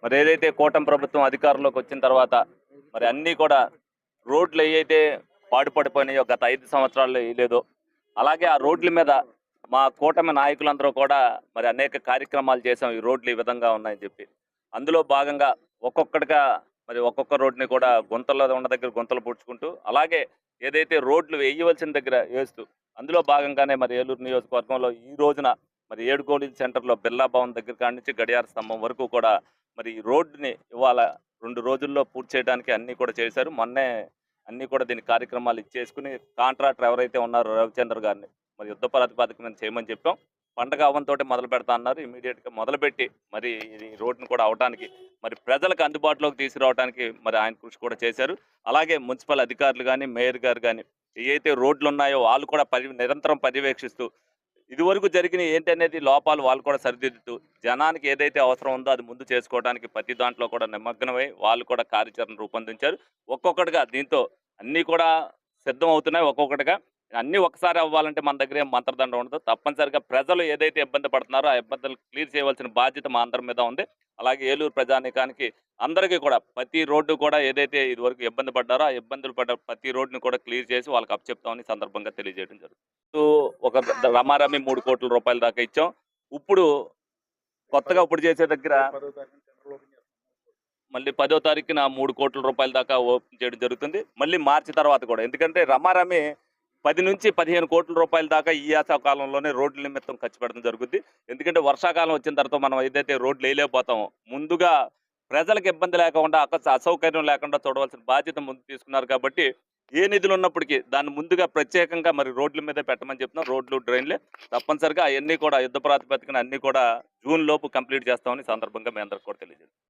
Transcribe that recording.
మరి ఏదైతే కూటమి ప్రభుత్వం అధికారంలోకి వచ్చిన తర్వాత మరి అన్నీ కూడా రోడ్లు ఏవైతే పాడుపడిపోయినాయో గత 5 సంవత్సరాల్లో వేయలేదో అలాగే ఆ రోడ్ల మీద మా కూటమి నాయకులందరూ కూడా మరి అనేక కార్యక్రమాలు చేశాం. ఈ రోడ్లు ఈ విధంగా ఉన్నాయని చెప్పి. అందులో భాగంగా ఒక్కొక్కటిగా మరి ఒక్కొక్క రోడ్ని కూడా గుంతల్లో ఉన్న దగ్గర గుంతలు పూడ్చుకుంటూ అలాగే ఏదైతే రోడ్లు వేయవలసిన దగ్గర వేస్తూ అందులో భాగంగానే మరి ఏలూరు నియోజకవర్గంలో ఈ రోజున మరి ఏడుకోడి సెంటర్‌లో బిర్లా భవన్ దగ్గర కాడి నుంచి గడియార స్తంభం వరకు కూడా మరి ఈ రోడ్డుని ఇవాళ 2 రోజుల్లో పూర్తి చేయడానికి అన్నీ కూడా చేశారు. మొన్నే అన్నీ కూడా దీని కార్యక్రమాలు ఇచ్చేసుకుని కాంట్రాక్టర్ ఎవరైతే ఉన్నారో రవిచంద్ర గారిని మరి యుద్ధ ప్రాతిపదిక మీద చేయమని చెప్పాం. పండగ అవ్వంతోటే మొదలు పెడతా అన్నారు. ఇమ్మీడియేట్‌గా మొదలుపెట్టి మరి ఈ రోడ్డును కూడా అవ్వటానికి మరి ప్రజలకు అందుబాటులోకి తీసుకురావడానికి మరి ఆయన కృషి కూడా చేశారు. అలాగే మున్సిపల్ అధికారులు గాని, మేయర్ గారు గాని ఏయైతే రోడ్లున్నాయో వాళ్ళు కూడా నిరంతరం పర్యవేక్షిస్తూ ఇదివరకు జరిగినయి ఏంటనేది లోపాలు వాళ్ళు కూడా సరిదిద్దుతూ, జనానికి ఏదైతే అవసరం ఉందో అది ముందు చేసుకోవడానికి ప్రతి దాంట్లో కూడా నిమగ్నమై వాళ్ళు కూడా కార్యాచరణ రూపొందించారు. ఒక్కొక్కటిగా దీంతో అన్నీ కూడా సిద్ధం అవుతున్నాయి. ఒక్కొక్కటిగా అన్నీ ఒకసారి అవ్వాలంటే మన దగ్గర ఏం మంత్రదండం ఉండదు. తప్పనిసరిగా ప్రజలు ఏదైతే ఇబ్బంది పడుతున్నారో ఆ ఇబ్బందులు క్లియర్ చేయవలసిన బాధ్యత మా అందరి మీద ఉంది. అలాగే ఏలూరు ప్రజానీకానికి అందరికీ కూడా ప్రతి రోడ్డు కూడా ఏదైతే ఇదివరకు ఇబ్బంది పడ్డారో ఆ ఇబ్బందులు పడ్డ ప్రతి రోడ్డుని కూడా క్లియర్ చేసి వాళ్ళకి అప్పచెప్తామని సందర్భంగా తెలియజేయడం జరుగుతుంది. ఒక రమారమి 3,00,00,000 దాకా ఇచ్చాం. ఇప్పుడు కొత్తగా ఇప్పుడు చేసే దగ్గర మళ్ళీ 10వ తారీఖున 3,00,00,000 దాకా ఓపెన్ చేయడం జరుగుతుంది. మళ్ళీ మార్చి తర్వాత కూడా. ఎందుకంటే రమారమి 10-15 కోట్ల రూపాయల దాకా ఈ కాలంలోనే రోడ్ల నిమిత్తం ఖర్చు పెట్టడం జరుగుద్ది. ఎందుకంటే వర్షాకాలం వచ్చిన తర్వాత మనం ఏదైతే రోడ్లు వేయలేకపోతామో ముందుగా ప్రజలకు ఇబ్బంది లేకుండా అసౌకర్యం లేకుండా చూడవలసిన బాధ్యత ముందు తీసుకున్నారు కాబట్టి ఏ నిధులు ఉన్నప్పటికీ దాన్ని ముందుగా ప్రత్యేకంగా మరి రోడ్ల మీదే పెట్టమని చెప్తున్నాం. రోడ్లు, డ్రైన్లే తప్పనిసరిగా అవన్నీ కూడా యుద్ధ ప్రాతిపదికన అన్నీ కూడా జూన్ లోపు కంప్లీట్ చేస్తామని సందర్భంగా మీ అందరికి కూడా తెలియజేస్తాం.